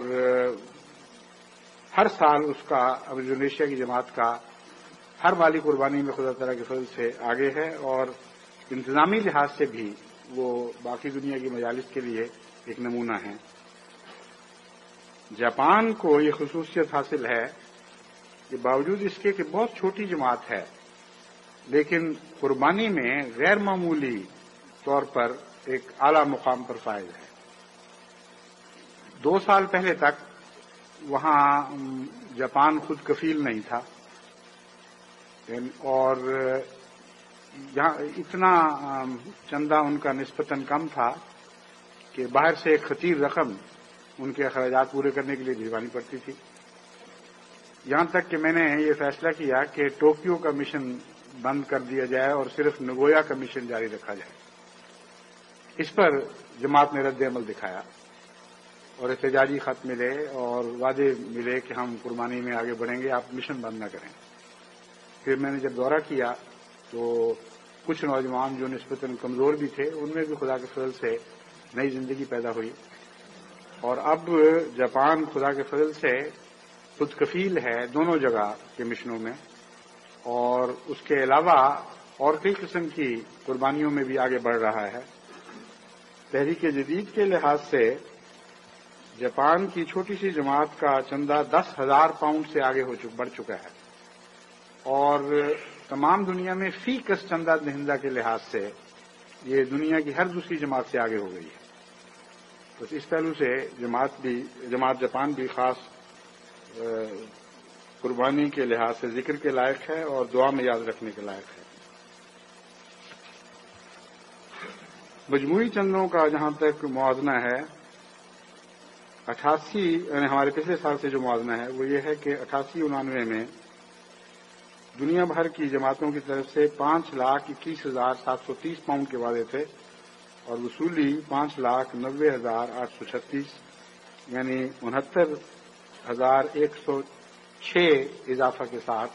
ہر سال اس کا اب انڈونیشیا کی جماعت کا ہر مالی قربانی میں خدا تعالیٰ کے فضل سے آگے ہے، اور انتظامی لحاظ سے بھی وہ باقی دنیا کی مجالس کے لیے ایک نمونہ ہے۔ جاپان کو یہ خصوصیت حاصل ہے کہ باوجود اس کے کہ بہت چھوٹی جماعت ہے، لیکن قربانی میں غیر معمولی طور پر ایک اعلی مقام پر فائز ہے۔ 2 سال پہلے تک وہاں جاپان خود کفیل نہیں تھا، اور یہاں اتنا چندہ ان کا نسبتاً کم تھا کہ باہر سے ایک خطیر رقم ان کے اخراجات پورے کرنے کے لیے بھجوانی پڑتی تھی، یہاں تک کہ میں نے یہ فیصلہ کیا کہ ٹوکیو کا مشن بند کر دیا جائے اور صرف نگویا کا مشن جاری رکھا جائے۔ اس پر جماعت نے رد عمل دکھایا اور احتجاجی خط ملے اور وعدے ملے کہ ہم قربانی میں آگے بڑھیں گے، آپ مشن بند نہ کریں۔ پھر میں نے جب دورہ کیا تو کچھ نوجوان جو نسبتاً کمزور بھی تھے، ان میں بھی خدا کے فضل سے نئی زندگی پیدا ہوئی، اور اب جاپان خدا کے فضل سے خود کفیل ہے دونوں جگہ کے مشنوں میں، اور اس کے علاوہ اور کئی قسم کی قربانیوں میں بھی آگے بڑھ رہا ہے۔ تحریک جدید کے لحاظ سے جاپان کی چھوٹی سی جماعت کا چندہ 10,000 پاؤنڈ سے آگے بڑھ چکا ہے، اور تمام دنیا میں فی کس چندہ دہندہ کے لحاظ سے یہ دنیا کی ہر دوسری جماعت سے آگے ہو گئی ہے۔ تو اس پہلو سے جماعت جاپان بھی خاص قربانی کے لحاظ سے ذکر کے لائق ہے اور دعا میں یاد رکھنے کے لائق ہے۔ مجموعی چندوں کا جہاں تک موازنہ ہے، 88 یعنی ہمارے پچھلے سال سے جو موازنہ ہے وہ یہ ہے کہ 88-89 میں دنیا بھر کی جماعتوں کی طرف سے 5,21,730 پاؤنڈ کے وعدے تھے، اور وصولی 5,90,836 یعنی 69,106 اضافہ کے ساتھ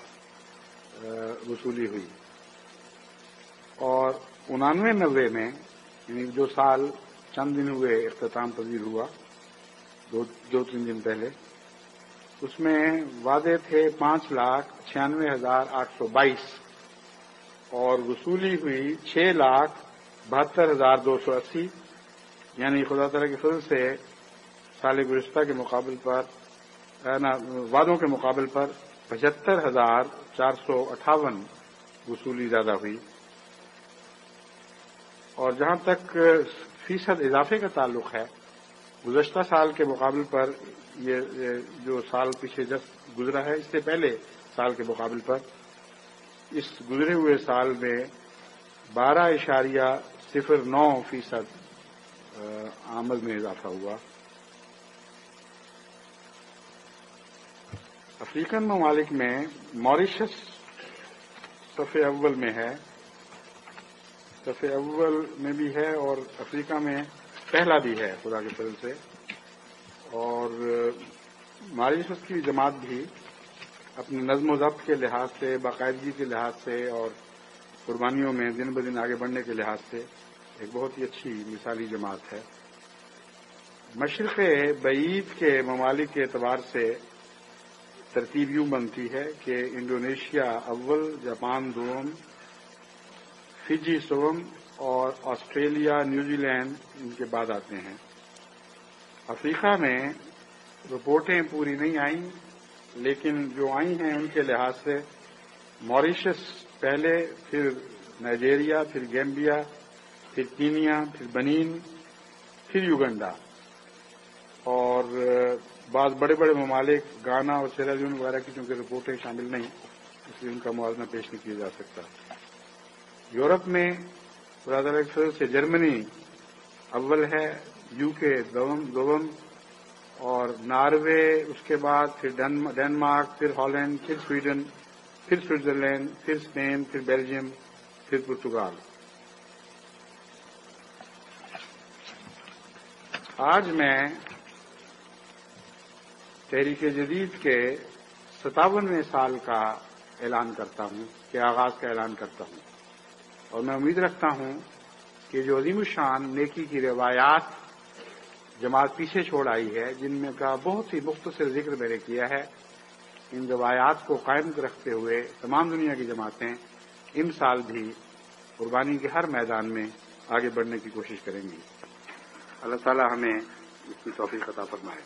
وصولی ہوئی، اور 89-90 میں یعنی جو سال چند دن ہوئے اختتام پذیر ہوا 2-3 دن پہلے، اس میں وعدے تھے 5,96,822 اور وصولی ہوئی 6,72,280، یعنی خدا تعالیٰ کے فضل سے سال گزشتہ کے مقابل پر وعدوں کے مقابل پر 75,458 وصولی زیادہ ہوئی۔ اور جہاں تک فیصد اضافے کا تعلق ہے، گزشتہ سال کے مقابل پر یہ جو سال پیچھے جس گزرا ہے اس سے پہلے سال کے مقابل پر اس گزرے ہوئے سال میں 12.09% آمد میں اضافہ ہوا۔ افریقن ممالک میں ماریشس صفحے اول میں ہے، صفحے اول میں بھی ہے، اور افریقہ میں پہلا بھی ہے خدا کے فضل سے، اور ماریشس کی جماعت بھی اپنے نظم و ضبط کے لحاظ سے، باقاعدگی کے لحاظ سے اور قربانیوں میں دن بدن آگے بڑھنے کے لحاظ سے ایک بہت ہی اچھی مثالی جماعت ہے۔ مشرق بعید کے ممالک کے اعتبار سے ترتیب یوں بنتی ہے کہ انڈونیشیا اول، جاپان دوم، فجی سوم اور آسٹریلیا، نیوزی لینڈ ان کے بعد آتے ہیں۔ افریقہ میں رپورٹیں پوری نہیں آئیں، لیکن جو آئی ہیں ان کے لحاظ سے ماریشس پہلے، پھر نائجیریا، پھر گیمبیا، پھر کینیا، پھر بنین، پھر یوگنڈا، اور بعض بڑے بڑے ممالک گانا اور سیرالیون وغیرہ کی چونکہ رپورٹیں شامل نہیں، اس لیے ان کا موازنہ پیش نہیں کیا جا سکتا۔ یورپ میں خدا تعالیٰ کے فضل سے جرمنی اول ہے، یو کے دوم، اور ناروے اس کے بعد، پھر ڈنمارک، پھر ہالینڈ، پھر سویڈن، پھر سوئٹزرلینڈ، پھر اسپین، پھر بیلجیم، پھر پرتگال۔ آج میں تحریک جدید کے 57ویں سال کا اعلان کرتا ہوں، کہ آغاز کا اعلان کرتا ہوں، اور میں امید رکھتا ہوں کہ جو عظیم الشان نیکی کی روایات جماعت پیچھے چھوڑ آئی ہے، جن میں کا بہت ہی مختصر ذکر میں نے کیا ہے، ان روایات کو قائم رکھتے ہوئے تمام دنیا کی جماعتیں ان سال بھی قربانی کے ہر میدان میں آگے بڑھنے کی کوشش کریں گی. اللہ تعالی ہمیں اس کی توفیق عطا فرمائے.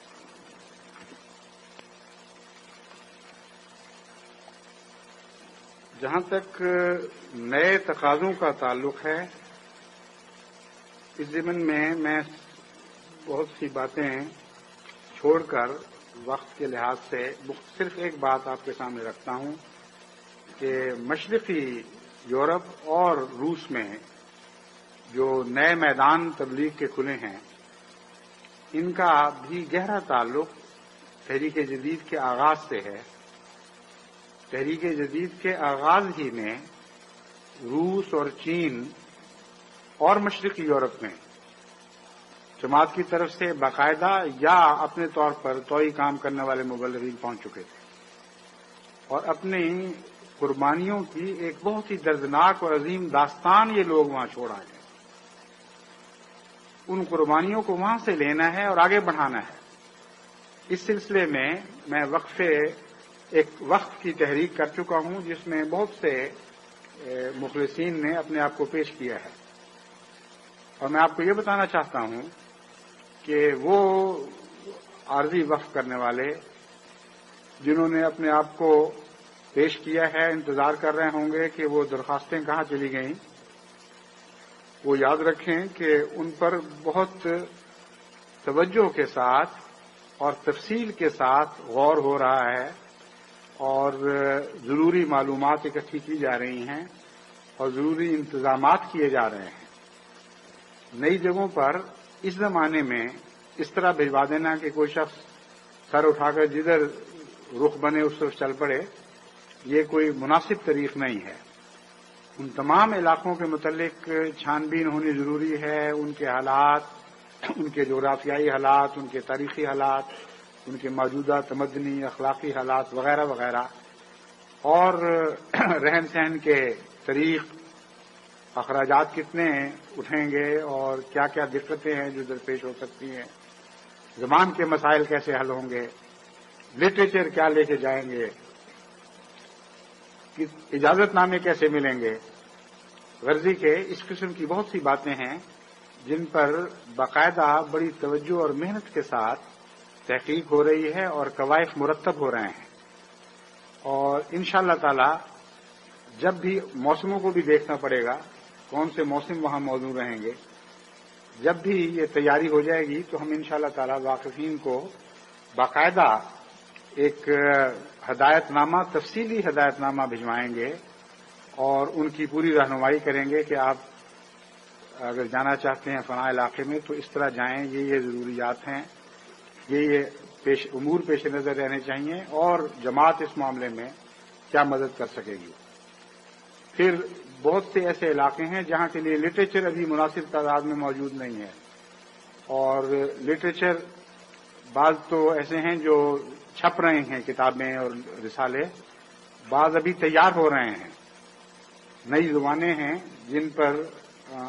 جہاں تک نئے تقاضوں کا تعلق ہے، اس ضمن میں بہت سی باتیں چھوڑ کر وقت کے لحاظ سے صرف ایک بات آپ کے سامنے رکھتا ہوں کہ مشرقی یورپ اور روس میں جو نئے میدان تبلیغ کے کھلے ہیں، ان کا بھی گہرا تعلق تحریک جدید کے آغاز سے ہے. تحریک جدید کے آغاز ہی میں روس اور چین اور مشرقی یورپ میں جماعت کی طرف سے باقاعدہ یا اپنے طور پر طوعی کام کرنے والے مبلغین پہنچ چکے تھے اور اپنی قربانیوں کی ایک بہت ہی دردناک اور عظیم داستان یہ لوگ وہاں چھوڑ آئے ہیں. ان قربانیوں کو وہاں سے لینا ہے اور آگے بڑھانا ہے. اس سلسلے میں ایک وقت کی تحریک کر چکا ہوں جس میں بہت سے مخلصین نے اپنے آپ کو پیش کیا ہے، اور میں آپ کو یہ بتانا چاہتا ہوں کہ وہ عارضی وقف کرنے والے جنہوں نے اپنے آپ کو پیش کیا ہے انتظار کر رہے ہوں گے کہ وہ درخواستیں کہاں چلی گئیں. وہ یاد رکھیں کہ ان پر بہت توجہ کے ساتھ اور تفصیل کے ساتھ غور ہو رہا ہے اور ضروری معلومات اکٹھی کی جا رہی ہیں اور ضروری انتظامات کیے جا رہے ہیں. نئی جگہوں پر اس زمانے میں اس طرح بھجوا دینا کہ کوئی شخص سر اٹھا کر جدھر رخ بنے اس طرف چل پڑے، یہ کوئی مناسب طریق نہیں ہے. ان تمام علاقوں کے متعلق چھان بین ہونی ضروری ہے، ان کے حالات، ان کے جغرافیائی حالات، ان کے تاریخی حالات، ان کے موجودہ تمدنی اخلاقی حالات وغیرہ وغیرہ، اور رہن سہن کے طریق، اخراجات کتنے اٹھیں گے اور کیا کیا دقتیں ہیں جو درپیش ہو سکتی ہیں، زبان کے مسائل کیسے حل ہوں گے، لٹریچر کیا لے کے جائیں گے، اجازت نامے کیسے ملیں گے، غرضی کے اس قسم کی بہت سی باتیں ہیں جن پر باقاعدہ بڑی توجہ اور محنت کے ساتھ تحقیق ہو رہی ہے اور قوائف مرتب ہو رہے ہیں. اور انشاءاللہ تعالی جب بھی موسموں کو بھی دیکھنا پڑے گا کون سے موسم وہاں موجود رہیں گے، جب بھی یہ تیاری ہو جائے گی تو ہم انشاءاللہ تعالی واقفین کو باقاعدہ ایک ہدایت نامہ، تفصیلی ہدایت نامہ بھجوائیں گے اور ان کی پوری رہنمائی کریں گے کہ آپ اگر جانا چاہتے ہیں فلاں علاقے میں تو اس طرح جائیں، یہ ضروریات ہیں، یہ امور پیش نظر رہنے چاہیے اور جماعت اس معاملے میں کیا مدد کر سکے گی. پھر بہت سے ایسے علاقے ہیں جہاں کے لیے لٹریچر ابھی مناسب تعداد میں موجود نہیں ہے، اور لٹریچر بعض تو ایسے ہیں جو چھپ رہے ہیں کتابیں اور رسالے، بعض ابھی تیار ہو رہے ہیں. نئی زبانیں ہیں جن پر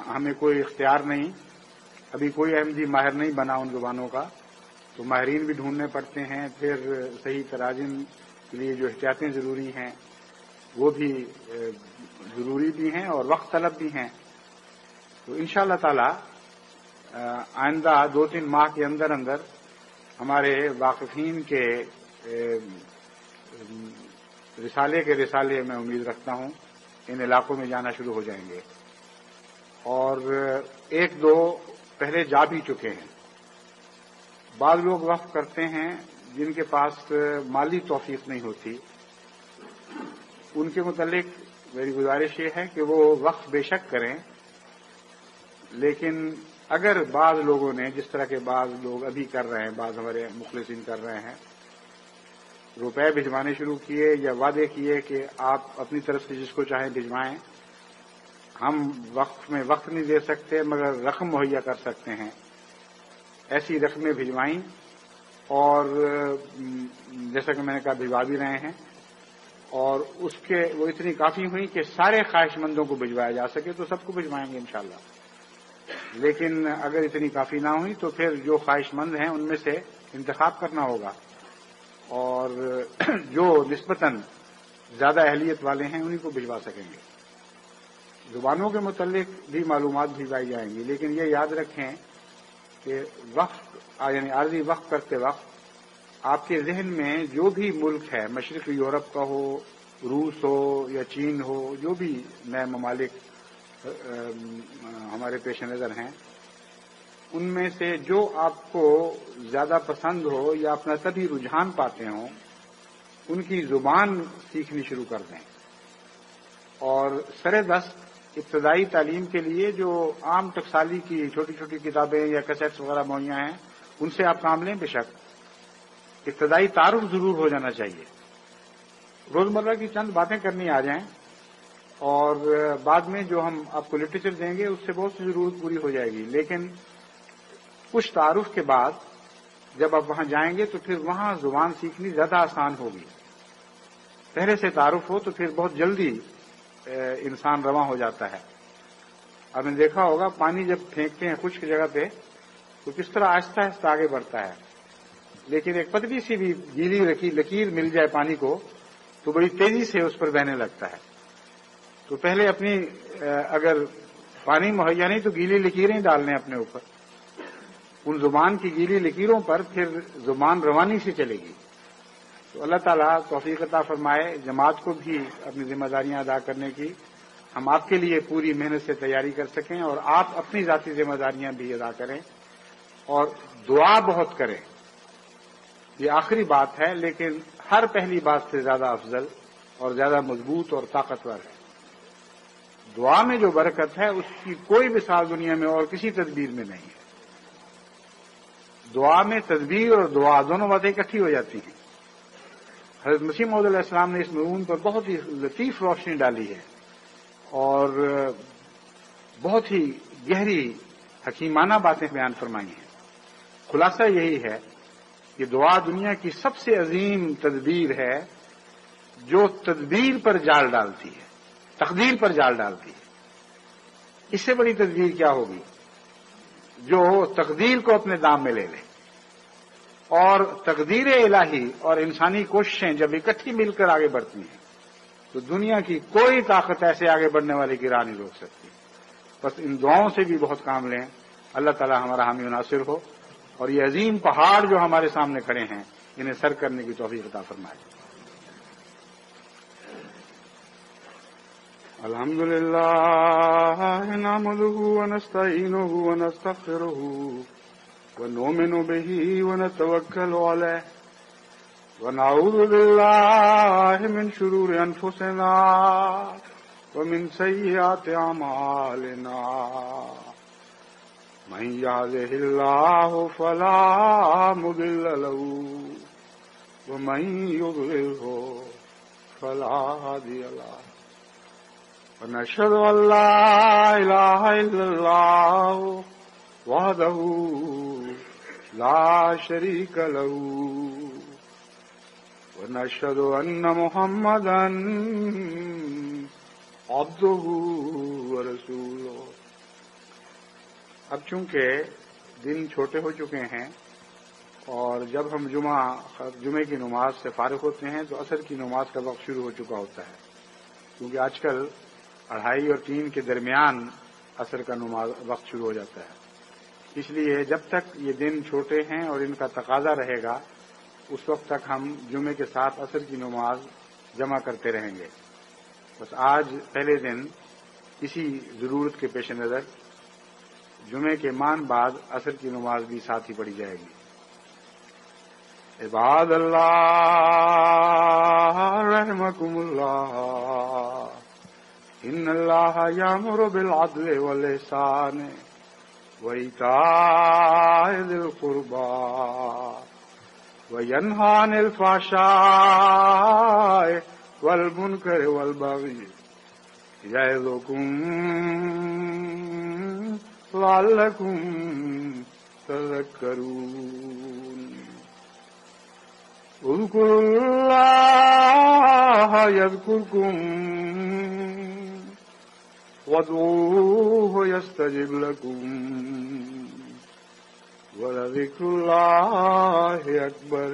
ہمیں کوئی اختیار نہیں، ابھی کوئی احمدی ماہر نہیں بنا ان زبانوں کا، تو ماہرین بھی ڈھونڈنے پڑتے ہیں. پھر صحیح تراجم کے لیے جو احتیاطیں ضروری ہیں وہ بھی ضروری بھی ہیں اور وقت طلب بھی ہیں. تو انشاءاللہ تعالی آئندہ 2-3 ماہ کے اندر اندر ہمارے واقفین کے رسالے میں امید رکھتا ہوں ان علاقوں میں جانا شروع ہو جائیں گے، اور 1-2 پہلے جا بھی چکے ہیں. بعض لوگ وقف کرتے ہیں جن کے پاس مالی توفیق نہیں ہوتی، ان کے متعلق میری گزارش یہ ہے کہ وہ وقف بے شک کریں، لیکن اگر بعض لوگوں نے، جس طرح کے بعض لوگ ابھی کر رہے ہیں، بعض ہمارے مخلصین کر رہے ہیں، روپے بھجوانے شروع کیے یا وعدے کیے کہ آپ اپنی طرف سے جس کو چاہیں بھجوائیں، ہم وقف میں وقت نہیں دے سکتے مگر رقم مہیا کر سکتے ہیں، ایسی رقمیں بھجوائیں، اور جیسا کہ میں نے کہا بھجوا بھی رہے ہیں، اور وہ اتنی کافی ہوئی کہ سارے خواہش مندوں کو بھجوایا جا سکے تو سب کو بھجوائیں گے انشاءاللہ. لیکن اگر اتنی کافی نہ ہوئی تو پھر جو خواہش مند ہیں ان میں سے انتخاب کرنا ہوگا، اور جو نسبتاً زیادہ اہلیت والے ہیں انہیں کو بھجوا سکیں گے. زبانوں کے متعلق بھی معلومات بھجوائی جائیں گی، لیکن یہ یاد رکھیں کہ وقف یعنی عارضی وقف کرتے وقت آپ کے ذہن میں جو بھی ملک ہے، مشرقی یورپ کا ہو، روس ہو یا چین ہو، جو بھی نئے ممالک ہمارے پیش نظر ہیں، ان میں سے جو آپ کو زیادہ پسند ہو یا اپنا تبھی رجحان پاتے ہوں، ان کی زبان سیکھنی شروع کر دیں. اور سر دست ابتدائی تعلیم کے لیے جو عام ٹکسالی کی چھوٹی چھوٹی کتابیں یا کیسٹس وغیرہ مہیا ہیں، ان سے آپ کام لیں. بے شک ابتدائی تعارف ضرور ہو جانا چاہیے. روزمرہ کی چند باتیں کرنی آ جائیں اور بعد میں جو ہم آپ کو لٹریچر دیں گے اس سے بہت سی ضرورت پوری ہو جائے گی. لیکن کچھ تعارف کے بعد جب آپ وہاں جائیں گے تو پھر وہاں زبان سیکھنی زیادہ آسان ہوگی. پہلے سے تعارف ہو تو پھر بہت جلدی انسان رواں ہو جاتا ہے. آپ نے دیکھا ہوگا پانی جب پھینکتے ہیں خشک جگہ پہ تو کس طرح آہستہ آہستہ آگے بڑھتا ہے، لیکن ایک پتلی سی بھی گیلی لکیر مل جائے پانی کو تو بڑی تیزی سے اس پر بہنے لگتا ہے. تو پہلے اپنی اگر پانی مہیا نہیں تو گیلی لکیریں ڈالنے اپنے اوپر، ان زبان کی گیلی لکیروں پر پھر زبان روانی سے چلے گی. تو اللہ تعالیٰ توفیق عطا فرمائے جماعت کو بھی اپنی ذمہ داریاں ادا کرنے کی، ہم آپ کے لیے پوری محنت سے تیاری کر سکیں اور آپ اپنی ذاتی ذمہ داریاں بھی ادا کریں اور دعا بہت کریں. یہ آخری بات ہے لیکن ہر پہلی بات سے زیادہ افضل اور زیادہ مضبوط اور طاقتور ہے. دعا میں جو برکت ہے اس کی کوئی مثال دنیا میں اور کسی تدبیر میں نہیں ہے. دعا میں تدبیر اور دعا دونوں باتیں اکٹھی ہو جاتی ہیں. حضرت مسیح موعود علیہ السلام نے اس مضمون پر بہت ہی لطیف روشنی ڈالی ہے اور بہت ہی گہری حکیمانہ باتیں بیان فرمائی ہیں. خلاصہ یہی ہے کہ دعا دنیا کی سب سے عظیم تدبیر ہے جو تدبیر پر جال ڈالتی ہے، تقدیر پر جال ڈالتی ہے. اس سے بڑی تدبیر کیا ہوگی جو تقدیر کو اپنے دام میں لے لے. اور تقدیر الہی اور انسانی کوششیں جب اکٹھی مل کر آگے بڑھتی ہیں تو دنیا کی کوئی طاقت ایسے آگے بڑھنے والے کی راہ نہیں روک سکتی. بس ان دعاؤں سے بھی بہت کام لیں. اللہ تعالی ہمارا حامی و ناصر ہو اور یہ عظیم پہاڑ جو ہمارے سامنے کھڑے ہیں انہیں سر کرنے کی توفیق عطا فرمائے. الحمد للہ نحمده ونستعینه ونستغفره ونؤمن به ونتوکل علیه ونعوذ باللہ من شرور انفسنا ومن سیئات اعمالنا من يهده الله فلا مضل له ومن يضلله فلا هادي له ونشهد ان لا اله الا الله وحده لا شريك له ونشهد ان محمدا عبده ورسوله. اب چونکہ دن چھوٹے ہو چکے ہیں اور جب ہم جمعے کی نماز سے فارغ ہوتے ہیں تو عصر کی نماز کا وقت شروع ہو چکا ہوتا ہے، کیونکہ آج کل 2:30 اور 3 کے درمیان عصر کا نماز وقت شروع ہو جاتا ہے. اس لیے جب تک یہ دن چھوٹے ہیں اور ان کا تقاضا رہے گا اس وقت تک ہم جمعے کے ساتھ عصر کی نماز جمع کرتے رہیں گے. بس آج پہلے دن اسی ضرورت کے پیش نظر جمعے کے مان بعد عصر کی نماز بھی ساتھ ہی پڑھی جائے گی. عباد اللہ رحمکم اللہ ان اللہ یامر بالعدل والاحسان وایتاء ذی القربى وینہی عن الفحشاء والمنکر والبغی یعظکم لعلکم تذکرون. اذکروا اللہ یذکرکم وادعوہ یستجب لکم ولذکر اللہ اکبر.